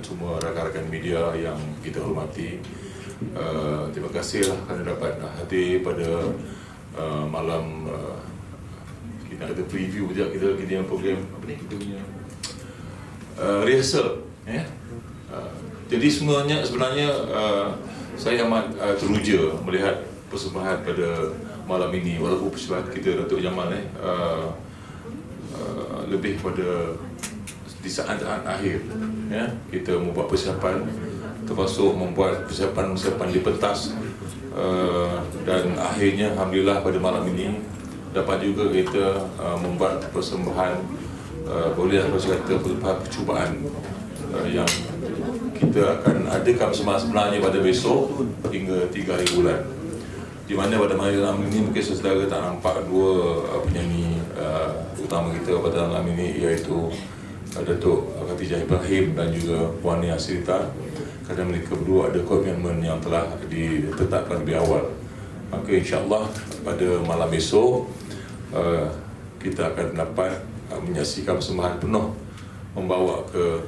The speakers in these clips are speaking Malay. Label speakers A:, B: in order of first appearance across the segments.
A: semua rakan-rakan media yang kita hormati. Terima kasihlah kerana dapat hadir pada malam kita ada preview sekejap kita program apa ni kita punya rehearsal ya. Jadi sebenarnya saya amat teruja melihat persembahan pada malam ini, walaupun persembahan kita Datuk Jamal lebih pada di saat-saat akhir ya, kita membuat persiapan, termasuk membuat persiapan di pentas, dan akhirnya alhamdulillah pada malam ini dapat juga kita membuat persembahan boleh kata percubaan yang kita akan adakan sebenarnya pada besok hingga 3 hari bulan, di mana pada malam ini mungkin saudara tak nampak dua penyanyi utama kita pada malam ini, iaitu Datuk Khatijah Ibrahim dan juga Puan Nia Sirita, kerana mereka berdua ada komitmen yang telah ditetapkan lebih awal. Maka insyaAllah pada malam besok kita akan dapat menyaksikan persembahan penuh membawa ke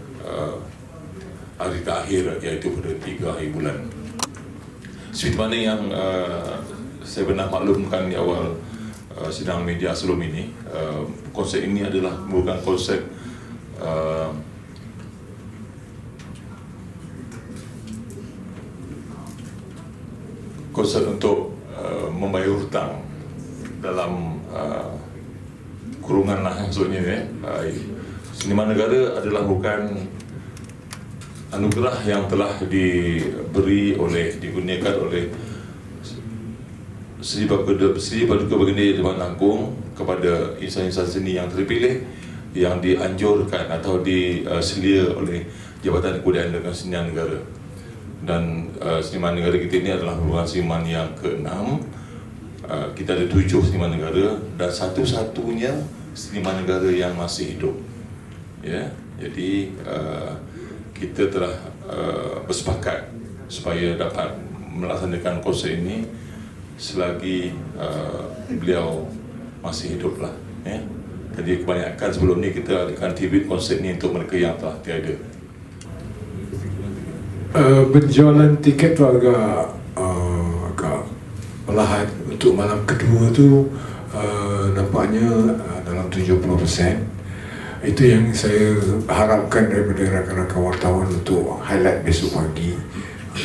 A: hari terakhir, iaitu pada 3 hari bulan. Seperti mana yang saya pernah maklumkan di awal sidang media sebelum ini, konsep ini adalah merupakan konsep untuk membayar hutang dalam kurungan lah maksudnya ya. Seniman negara adalah bukan anugerah yang telah digunakan oleh Seri Paduka Baginda Diwan Langkung kepada insan-insan seni yang terpilih, yang dianjurkan atau diselia oleh Jabatan Kebudayaan dan Kesenian Negara. Dan seniman negara kita ini adalah merupakan seniman yang ke-6. Kita ada 7 seniman negara dan satu-satunya seniman negara yang masih hidup. Ya, jadi kita telah bersepakat supaya dapat melaksanakan konsert ini selagi beliau masih hidup lah. Ya. Jadi kebanyakan sebelum ni kita adakan TV konsert ni untuk mereka yang telah tiada.
B: Penjualan tiket tu agak perlahan. Untuk malam kedua tu nampaknya dalam 70%. Itu yang saya harapkan daripada rakan-rakan wartawan untuk highlight besok pagi,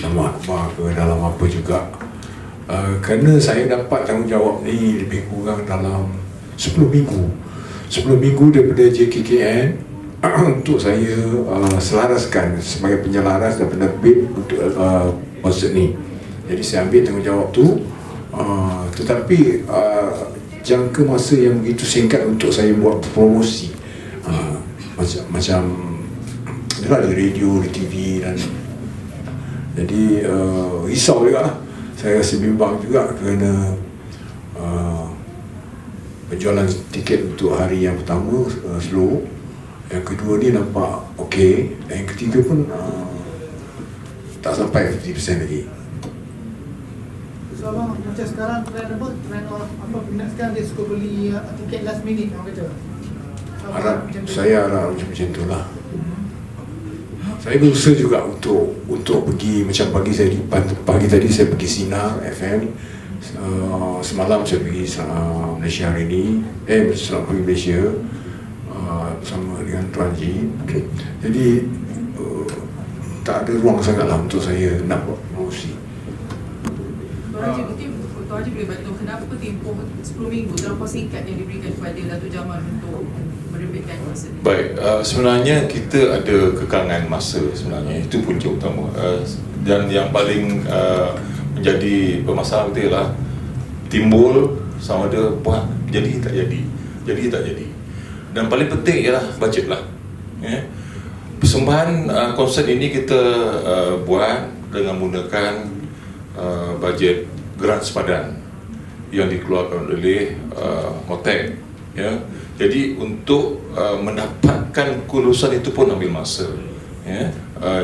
B: nama akhbar ke dalam apa juga. Kerana saya dapat tanggungjawab ni lebih kurang dalam 10 minggu daripada JKKN untuk saya selaraskan sebagai penyelaras dan penerbit untuk konsert ni. Jadi saya ambil tanggungjawab tu, tetapi jangka masa yang begitu singkat untuk saya buat promosi, macam adalah di radio, di TV, dan jadi risau juga lah. Saya rasa bimbang juga kerana penjualan tiket untuk hari yang pertama slow, yang kedua ni nampak okey, dan yang ketiga pun tak sampai 50% lagi.
C: So abang, macam sekarang trend apa minat sekarang dia suka beli tiket last minute orang kata.
B: Saya harap macam tu lah. Saya berusaha juga untuk pergi, macam pagi tadi saya pergi Sinar FM, semalam saya pergi Malaysia hari ini, selamat pagi Malaysia, bersama dengan Tuan Haji. Jadi tak ada ruang sangatlah untuk saya nak buat promosi.
D: Tuan Haji, mungkin Tuan Haji boleh bantu kenapa tempoh 10 minggu terlampau singkat yang diberikan kepada Datuk Jamal untuk menerbitkan konsert ini?
A: Baik, sebenarnya kita ada kekangan masa sebenarnya, itu punca utama. Dan yang paling menjadi permasalahan kita ialah timbul sama ada buat jadi tak jadi. Dan paling penting ialah bajet lah. Ya. Persembahan konsert ini kita buat dengan menggunakan bajet geran sepadan yang dikeluarkan oleh Motek. Ya. Jadi untuk mendapatkan kelulusan itu pun ambil masa. Ya.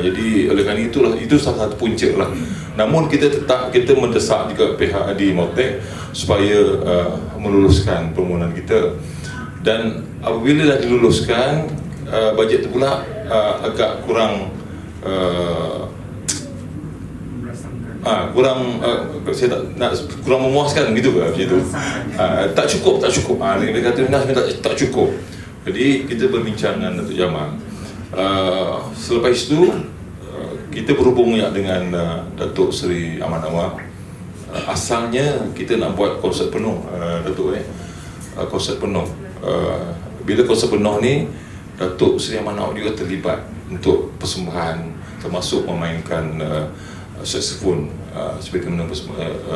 A: Jadi oleh kerana itulah, itu salah satu punca lah. Namun kita mendesak juga pihak di Motek supaya meluluskan permohonan kita. Dan apabila dah diluluskan, bajet itu pula agak kurang saya tak nak kurang memuaskan gitu ke macam itu. Tak cukup. Dia kata Nas tak cukup. Jadi kita berbincang dengan Datuk Jamal. Selepas itu kita berhubung dengan Datuk Seri Ahmad Anwar. Asalnya kita nak buat konsert penuh, Datuk konsert penuh. Bila konsert penuh ni, Datuk Seri Ahmad Anwar juga terlibat untuk persembahan, termasuk memainkan saxophone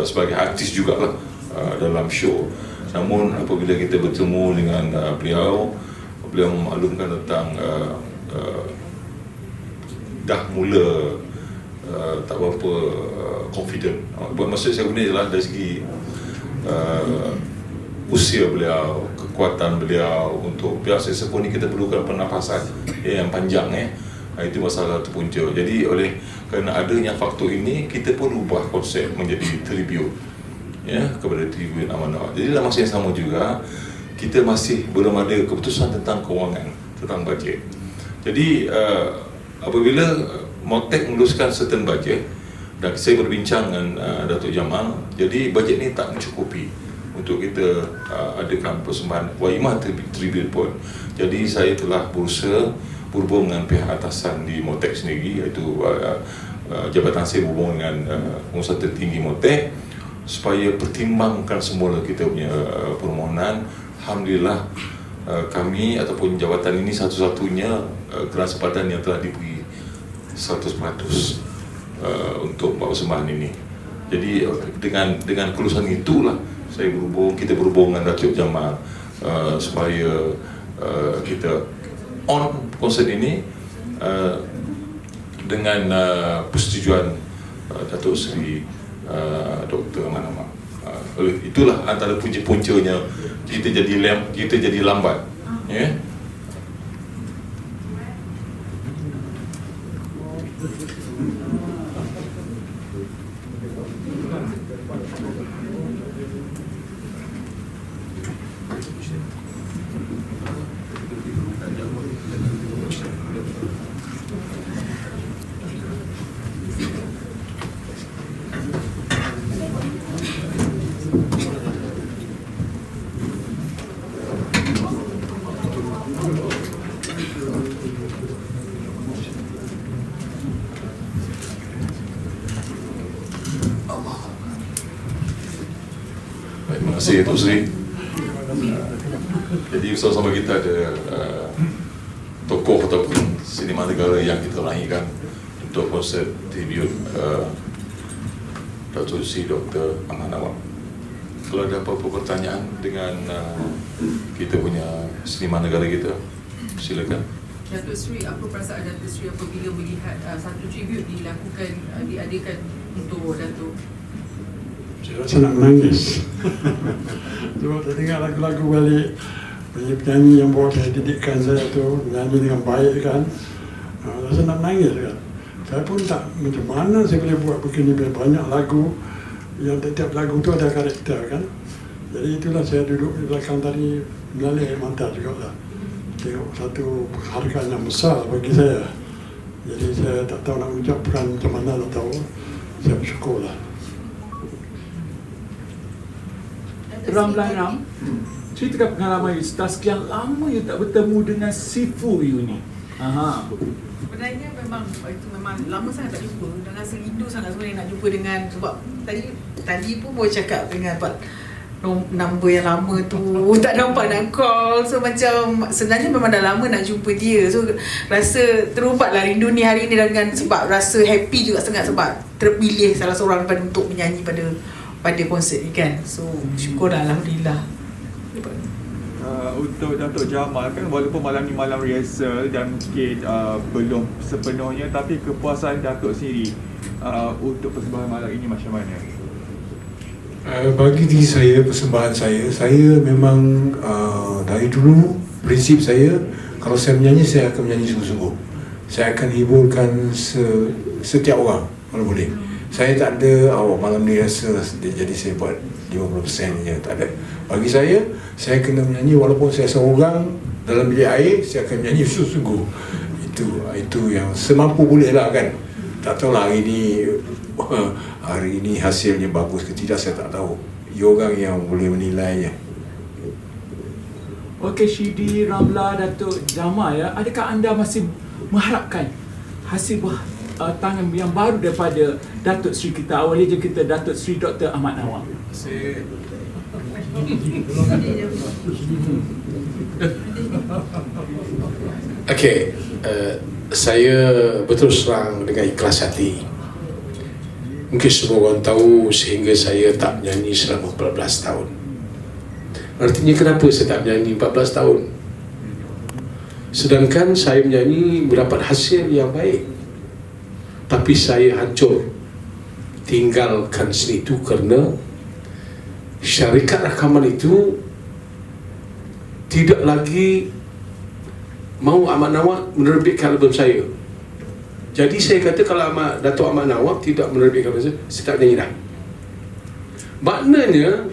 A: sebagai artis jugalah dalam show. Namun apabila kita bertemu dengan beliau memaklumkan tentang dah mula tak berapa confident. Maksud saya guna ialah dari segi usia beliau, kekuatan beliau. Untuk pihak saxophone ni kita perlukan pernafasan yang panjang. Itu masalah terpunca. Jadi kerana adanya faktor ini, kita pun ubah konsep menjadi tribute kepada tribute Ahmad Anwar. Jadi dalam masa yang sama juga, kita masih belum ada keputusan tentang kewangan, tentang bajet. Jadi apabila Motek meluluskan certain budget, dan saya berbincang dengan Datuk Jamal, jadi bajet ni tak mencukupi untuk kita adakan persembahan Waimah tribute pun. Jadi saya telah berusaha berhubung dengan pihak atasan di Motek sendiri, iaitu jabatan saya berhubung dengan pengusaha tertinggi Motek, supaya pertimbangkan semula kita punya permohonan. Alhamdulillah kami ataupun jabatan ini satu-satunya kesempatan yang telah diberi 100% untuk buat persembahan ini. Jadi dengan kelulusan itulah kita berhubung dengan Datuk Jamal supaya kita on konsert ini dengan persetujuan Datuk Seri Dr. Ahmad Anwar. Itulah antara punca-puncanya kita jadi lambat. Terima kasih Datuk Seri. Jadi bersama-sama kita ada tokoh ataupun sinema negara yang kita lahirkan untuk konsert tribute Datuk Seri Dr. Ahmad Anwar. Kalau ada apa-apa pertanyaan dengan kita punya sinema negara kita, silakan.
D: Datuk Seri, apa perasaan Datuk Seri apabila melihat satu tribute diadakan untuk Datuk?
E: Saya rasa nak menangis. Sebab saya dengar lagu-lagu balik, penyanyi yang bawa saya didikkan saya tu menyanyi dengan baik kan. Rasa nak menangis kan. Saya pun tak macam mana saya boleh buat begini, banyak lagu yang setiap lagu tu ada karakter kan. Jadi itulah saya duduk di belakang tadi mengalir air mata juga lah. Tengok satu harga yang besar bagi saya. Jadi saya tak tahu nak ucapkan macam mana, tak tahu. Saya bersyukur lah.
F: Ram, ceritakan pengalaman you setelah sekian lama you tak bertemu dengan Sifu you ni.
D: Sebenarnya memang itu memang lama sangat tak jumpa dan rasa rindu sangat sebenarnya nak jumpa dengan, sebab tadi pun boleh cakap dengan nombor yang lama tu tak nampak nak call, so macam sebenarnya memang dah lama nak jumpa dia, so rasa terubatlah rindu ni hari ni, dengan sebab rasa happy juga sangat sebab terpilih salah seorang daripada untuk menyanyi pada konsert ni kan. So syukur alhamdulillah.
G: Untuk Datuk Jamal kan, walaupun malam ni malam rehearsal dan mungkin belum sepenuhnya, tapi kepuasan Datuk sendiri untuk persembahan malam ini macam mana?
B: Bagi diri saya, persembahan saya memang dari dulu prinsip saya, kalau saya menyanyi, saya akan menyanyi sungguh-sungguh. Saya akan hiburkan setiap orang kalau boleh. Saya tak ada malam ni rasa jadi saya buat 50% je, tak ada. Bagi saya kena menyanyi walaupun saya seorang dalam bilik air, saya akan menyanyi sungguh-sungguh. Itu yang semampu boleh lah kan. Tak tahu lah hari ini hasilnya bagus ke tidak, saya tak tahu. You orang yang boleh menilainya.
F: Okey, Shidi, Ramla, Datuk Jamal ya, adakah anda masih mengharapkan hasil tangan yang baru daripada Datuk Seri kita? Awalnya je kita Datuk Seri Dr. Ahmad Nawang.
H: Okey, saya betul serang dengan ikhlas hati. Mungkin semua orang tahu sehingga saya tak menyanyi selama 14 tahun. Artinya kenapa saya tak menyanyi 14 tahun? Sedangkan saya menyanyi mendapat hasil yang baik, tapi saya hancur tinggalkan seni itu kerana syarikat rakaman itu tidak lagi mau Ahmad Nawak menerbitkan album saya. Jadi saya kata kalau Datuk Ahmad Nawak tidak menerbitkan album saya tak nyanyi dah. Maknanya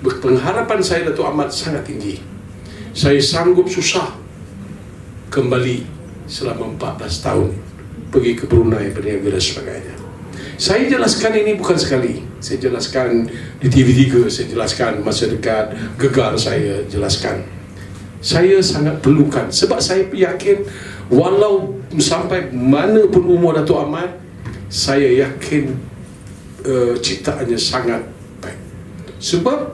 H: pengharapan saya Datuk Ahmad sangat tinggi. Saya sanggup susah kembali selama 14 tahun pergi ke Brunei, berniaga dan sebagainya. Saya jelaskan ini bukan sekali. Saya jelaskan di TV3, saya jelaskan masa dekat Gegar, saya jelaskan. Saya sangat perlukan sebab saya yakin walau sampai mana pun umur Datuk Ahmad, saya yakin ciptaannya sangat baik. Sebab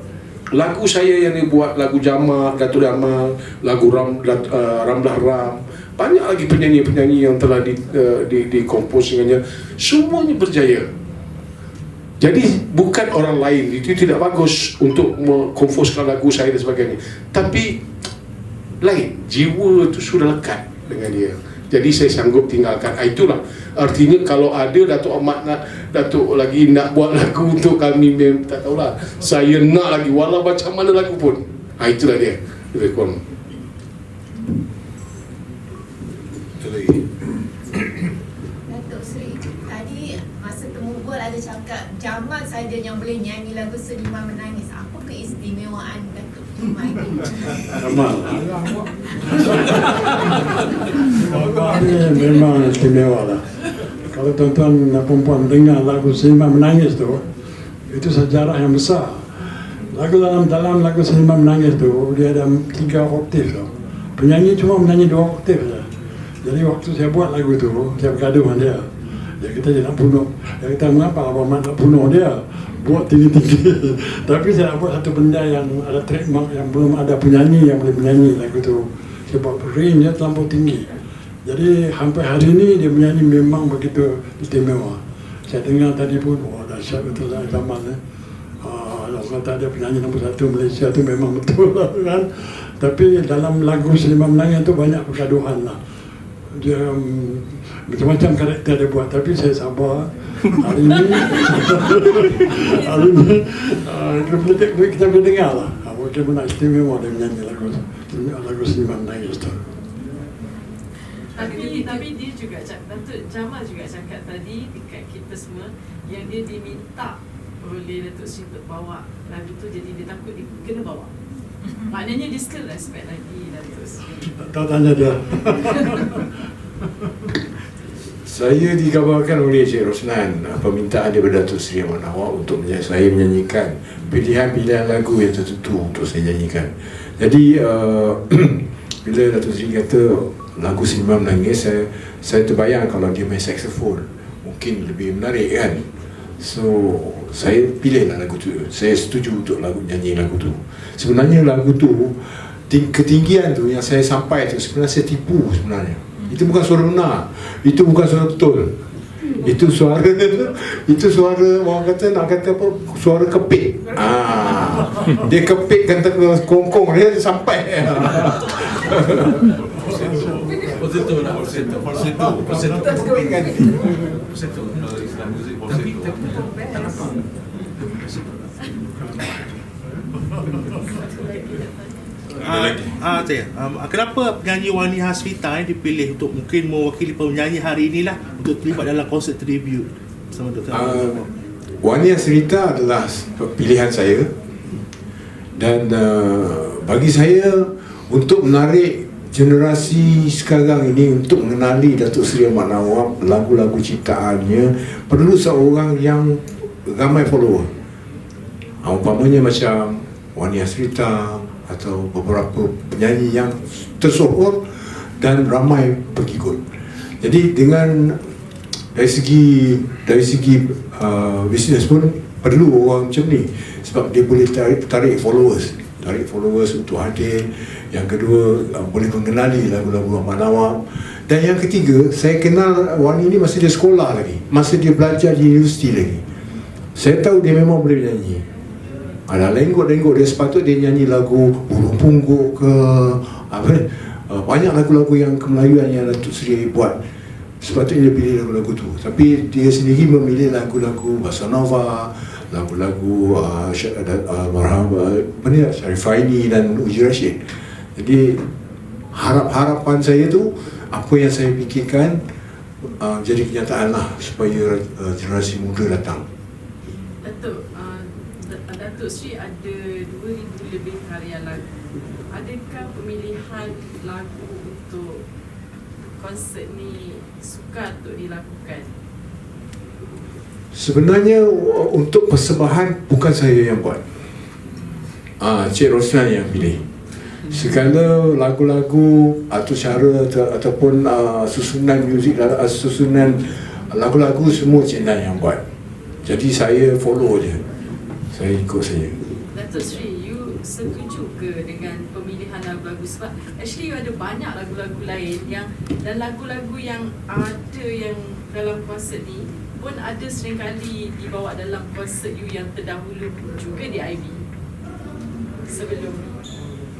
H: lagu saya yang dibuat, lagu Jamal, Datuk Jamal, lagu Ramlah Ram, banyak lagi penyanyi-penyanyi yang telah dikompos dengannya, semuanya berjaya. Jadi bukan orang lain, itu tidak bagus untuk mengkomposkan lagu saya dan sebagainya, tapi lain, jiwa itu sudah lekat dengan dia. Jadi saya sanggup tinggalkan. Itulah artinya kalau ada Datuk Ahmad Datuk lagi nak buat lagu untuk kami, tak tahulah, saya nak lagi walau macam mana lagu pun. Itulah dia. Lebih kurang.
I: Datuk Seri, tadi masa temu gol ada cakap Jamal saja yang boleh nyanyi lagu Selima Menangis. Apa keistimewaan Datuk Jamal ini?
E: Jamal ini memang istimewa lah. Kalau tuan-tuan dan perempuan dengar lagu Selima Menangis tu, itu sejarah yang besar. Lagu dalam lagu Selima Menangis tu dia ada 3 oktav tu. Penyanyi cuma menyanyi 2 oktav saja. Jadi waktu saya buat lagu tu, saya bergaduh dengan dia. Dia kata dia nak bunuh. Dia kata mengapa Abang Mat nak bunuh dia? Buat tinggi-tinggi. Tapi saya nak buat satu benda yang ada trademark, yang belum ada penyanyi yang boleh menyanyi lagu tu. Sebab range dia terlampau tinggi. Jadi sampai hari ini dia menyanyi memang begitu istimewa. Saya dengar tadi pun, dahsyat betul lah Jamal. Orang kata dia penyanyi nombor 1 Malaysia tu memang betul lah kan. Tapi dalam lagu Selima Menangis tu banyak pergaduhan lah. Dia macam-macam karakter dia buat, tapi saya sabar. Hari ini kita boleh dengar lah bagaimana istimewa dia menyanyi lagu Selima Menangis tu.
D: Tapi dia juga Datuk Jamal juga cakap tadi dekat kita semua yang dia diminta oleh Datuk Seri untuk bawa lagu tu, jadi dia takut dia kena bawa. Maknanya dia still respect lagi Datuk Seri.
E: Tak tanya dia.
B: Saya dikabarkan oleh Encik Roslan permintaan daripada Datuk Seri Ahmad Nawak untuk saya menyanyikan pilihan-pilihan lagu yang tertentu untuk saya nyanyikan. Jadi bila Datuk Seri kata lagu Selima Menangis, saya terbayang kalau dia main saxophone mungkin lebih menarik kan. So saya pilihlah lagu tu. Saya setuju untuk nyanyi lagu tu. Sebenarnya lagu tu, ketinggian tu yang saya sampai tu sebenarnya saya tipu sebenarnya. Itu bukan suara benar. Itu bukan suara betul. Itu suara orang kata nak kata apa? Suara kepik. Dia kepik kata kongkong dia sampai.
A: Falsetto lah, falsetto. Kalau Islam muzik falsetto.
J: Kenapa penyanyi Wani Hasrita dipilih untuk mungkin mewakili penyanyi hari inilah untuk terlibat dalam konsert tribute bersama Dr.
B: Wani Hasrita adalah pilihan saya, dan bagi saya untuk menarik generasi sekarang ini untuk mengenali Datuk Seri Ahmad Nawab, lagu-lagu ciptaannya perlu seorang yang ramai follower. Umpamanya macam Wani Asrita atau beberapa penyanyi yang tersohor dan ramai pengikut. Jadi dengan dari segi bisnes pun perlu orang macam ni, sebab dia boleh tarik followers untuk hadir. Yang kedua, boleh mengenali lagu-lagu Ahmad Nawab. Dan yang ketiga, saya kenal Wani ni masa dia sekolah lagi, masa dia belajar di universiti lagi. Saya tahu dia memang boleh nyanyi. Ada lenggok-lenggok dia, sepatutnya dia nyanyi lagu Burung Pungguk ke apa ni, banyak lagu-lagu yang kemelayuan yang Datuk Seri buat. Sepatutnya dia pilih lagu-lagu tu. Tapi dia sendiri memilih lagu-lagu Bossa Nova, lagu-lagu Syarif Aini dan Uji Rashid. Jadi harapan saya tu, apa yang saya fikirkan jadi kenyataan lah, supaya generasi muda datang.
K: Datuk Seri ada 2,000 lebih karya lagu. Adakah pemilihan lagu untuk konsert ni sukar untuk dilakukan?
B: Sebenarnya untuk persembahan bukan saya yang buat, Cik Roslan yang pilih. Segala lagu-lagu atau cara ataupun susunan muzik, susunan lagu-lagu semua Cik Nan yang buat. Jadi saya follow je, saya ikut saja.
K: Datuk Seri, you setuju ke dengan pemilihan lagu-lagu? Sebab actually you ada banyak lagu-lagu lain yang, dan lagu-lagu yang ada yang dalam konsert ni pun ada seringkali dibawa dalam konsert you yang terdahulu juga di IB sebelum ni.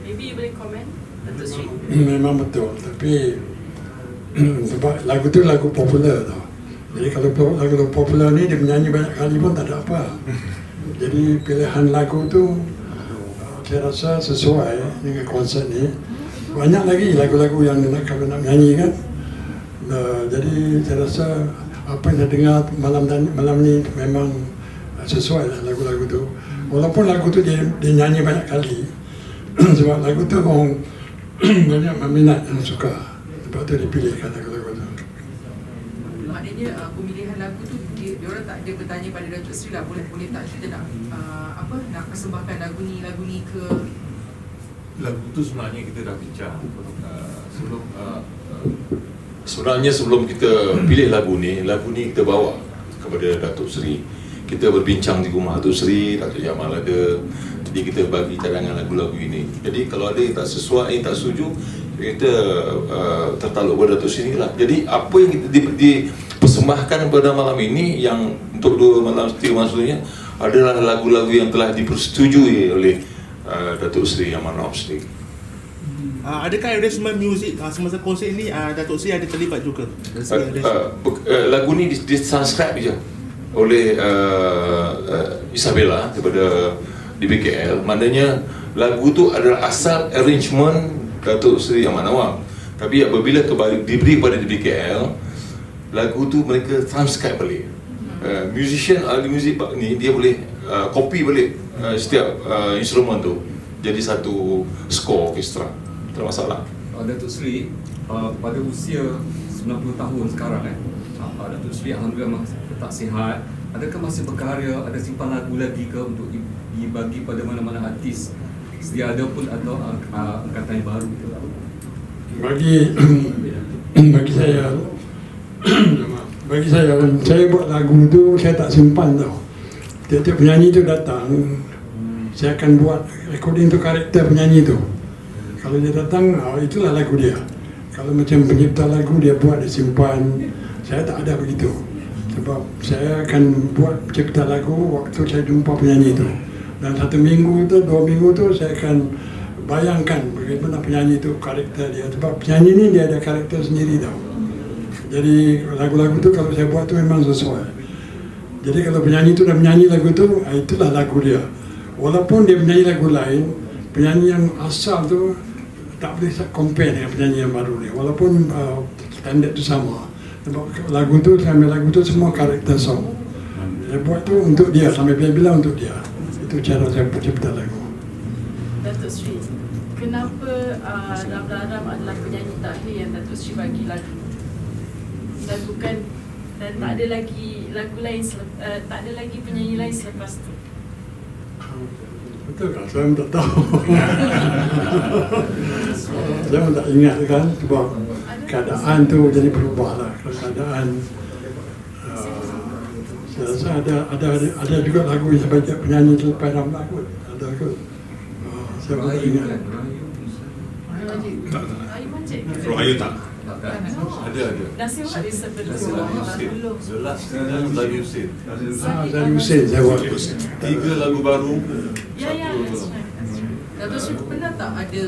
K: Maybe you boleh komen, Datuk Seri?
E: Memang betul, tapi sebab lagu tu lagu popular tau. Jadi kalau lagu popular ni dia menyanyi banyak kali pun tak ada apa. Jadi pilihan lagu tu saya rasa sesuai dengan konsert ni. Banyak lagi lagu-lagu yang kalau nak menyanyi kan. Jadi saya rasa apa yang saya dengar malam ni memang sesuai lah lagu-lagu tu. Walaupun lagu tu dia nyanyi banyak kali. Sebab lagu tu orang banyak minat yang suka. Sebab tu dipilihkan lagu-lagu tu.
K: Maknanya pemilihan lagu tu diorang tak ada bertanya pada Datuk Seri lah, boleh tak kita nak nak persembahkan lagu ni ke?
A: Lagu tu sebenarnya kita dah bincang sebenarnya sebelum kita pilih lagu ni kita bawa kepada Datuk Seri. Kita berbincang di rumah Datuk Seri, Datuk Jamal ada. Jadi kita bagi cadangan lagu-lagu ini. Jadi kalau ada yang tak sesuai, tak setuju, kita tertaluk pada Datuk Seri lah. Jadi apa yang kita dipersembahkan pada malam ini, yang untuk 2 malam maksudnya adalah lagu-lagu yang telah dipersetujui oleh Datuk Seri Ahmad Nawab sendiri.
J: Adakah arrangement muzik semasa konsert ni Datuk Seri ada terlibat juga?
A: Lagu ni ditranscribe je oleh Isabella daripada DBKL. Maknanya lagu tu adalah asal arrangement Datuk Seri Ahmad Nawab. Tapi apabila diberi kepada DBKL, lagu tu mereka transcribe balik. Musician ahli muzik ni dia boleh copy balik setiap instrumen tu jadi satu skor orkestra. Tak ada masalah.
L: Datuk Seri pada usia 90 tahun sekarang Datuk Seri alhamdulillah masih tetap sihat. Adakah masih berkarya, ada simpan lagu lagi ke untuk dibagi pada mana-mana artis sedia ada pun atau angkatan yang baru?
E: Bagi saya buat lagu tu saya tak simpan tau. Tiap-tiap penyanyi tu datang, saya akan buat recording tu karakter penyanyi tu. Kalau dia datang, itulah lagu dia. Kalau macam pencipta lagu dia buat, dia simpan. Saya tak ada begitu. Sebab saya akan buat cipta lagu waktu saya jumpa penyanyi tu. Dan 1 minggu tu, 2 minggu tu saya akan bayangkan bagaimana penyanyi tu, karakter dia. Sebab penyanyi ni dia ada karakter sendiri tau. Jadi lagu-lagu tu kalau saya buat tu memang sesuai. Jadi kalau penyanyi tu dah menyanyi lagu tu, itulah lagu dia. Walaupun dia menyanyi lagu lain, penyanyi yang asal tu tak boleh compare dengan penyanyi yang baru ni. Walaupun standard tu sama. Sebab lagu tu, saya ambil lagu tu semua karakter song. Saya buat tu untuk dia, sampai bila-bila untuk dia. Itu cara saya pencipta lagu.
K: Datuk Seri, kenapa Ramla Aram adalah penyanyi terakhir yang Datuk Seri bagi lagu, dan tak ada lagi lagu lain tak ada lagi penyanyi lain selepas tu?
E: Betul kan? Saya tak tahu. Saya tak ingat kan, sebab keadaan tu jadi berubah lah. Keadaan saya rasa ada juga lagu yang sebagai penyanyi selepas Ramla kot. Ada kot. Saya tak ingat.
K: Ayu Majid?
M: Rohayu tak?
K: Ada. Nasir Wak dia sebelum.
M: Dari Husin.
E: Dari Husin saya buat.
M: 3 lagu baru.
K: Ya, that's right.
D: Datuk Seri pernah tak ada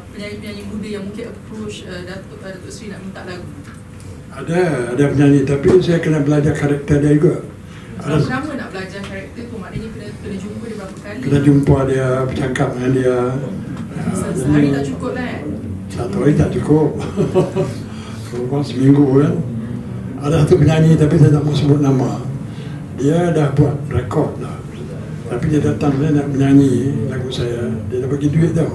D: penyanyi-penyanyi muda yang mungkin approach Datuk Seri nak minta lagu?
E: Ada penyanyi, tapi saya kena belajar karakter dia juga.
D: Berapa lama nak belajar karakter tu? Maknanya kena jumpa dia berapa kali?
E: Kena jumpa dia, bercakap dengan dia.
D: Sehari tak cukup lah kan?
E: Satu hari tak cukup. Kalau seminggu kan. Ada satu penyanyi tapi saya tak mau sebut nama. Dia dah buat rekod dah. Tapi dia datang, saya nak menyanyi lagu saya. Dia dah bagi duit tau.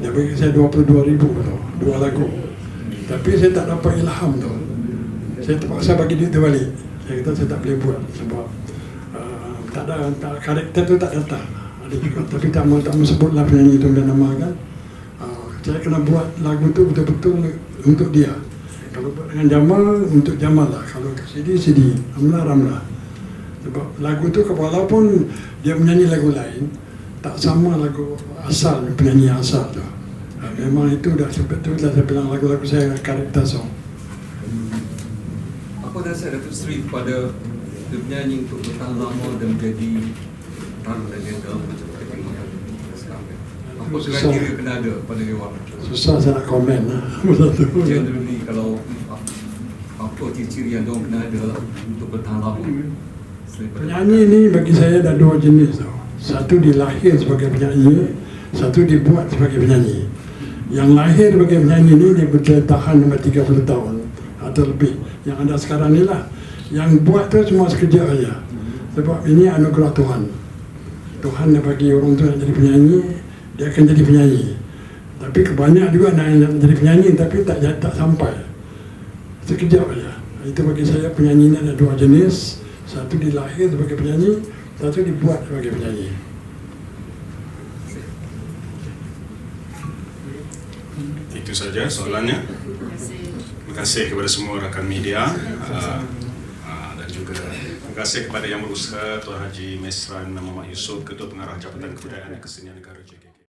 E: Dia bagi saya 22,000 tau, 2 lagu. Tapi saya tak dapat ilham tau. Saya terpaksa bagi duit tu balik. Saya kata saya tak boleh buat sebab karakter tu tak datang. Ada juga, tapi tak mau sebutlah penyanyi itu dan nama kan. Saya kena buat lagu tu betul-betul untuk dia. Kalau buat dengan Jamal, untuk Jamal lah. Kalau CD, Ramla. Sebab lagu tu walaupun dia menyanyi lagu lain, tak sama lagu asal, penyanyi asal tu. Memang itu dah betul lah saya bilang lagu-lagu saya karakter song.
L: Apa nasihat Datuk Seri kepada penyanyi untuk bertahan lama dan menjadi taruh dan legenda macam perkembangan sekarang? Apa kriteria kena ada pada dewan?
E: Susah saya nak komen lah.
L: Generally kalau apa ciri-ciri yang diorang kena ada untuk bertahan lama?
E: Penyanyi ni bagi saya ada 2 jenis tau. Satu dilahir sebagai penyanyi, satu dibuat sebagai penyanyi. Yang lahir sebagai penyanyi ni dia bertahan sampai 30 tahun atau lebih. Yang ada sekarang ni lah. Yang buat tu semua sekejap aja. Sebab ini anugerah Tuhan. Tuhan dah bagi orang tu nak jadi penyanyi, dia akan jadi penyanyi. Tapi kebanyak juga nak jadi penyanyi tapi tak sampai. Sekejap aja. Itu bagi saya penyanyi ni ada 2 jenis. Satu dilahir sebagai penyanyi, satu dibuat sebagai penyanyi.
M: Itu saja soalannya. Terima kasih kepada semua rakan media dan juga terima kasih kepada yang berusaha Tuan Haji Mesran Muhammad Yusof, Ketua Pengarah Jabatan Kebudayaan dan Kesenian Negara JKT.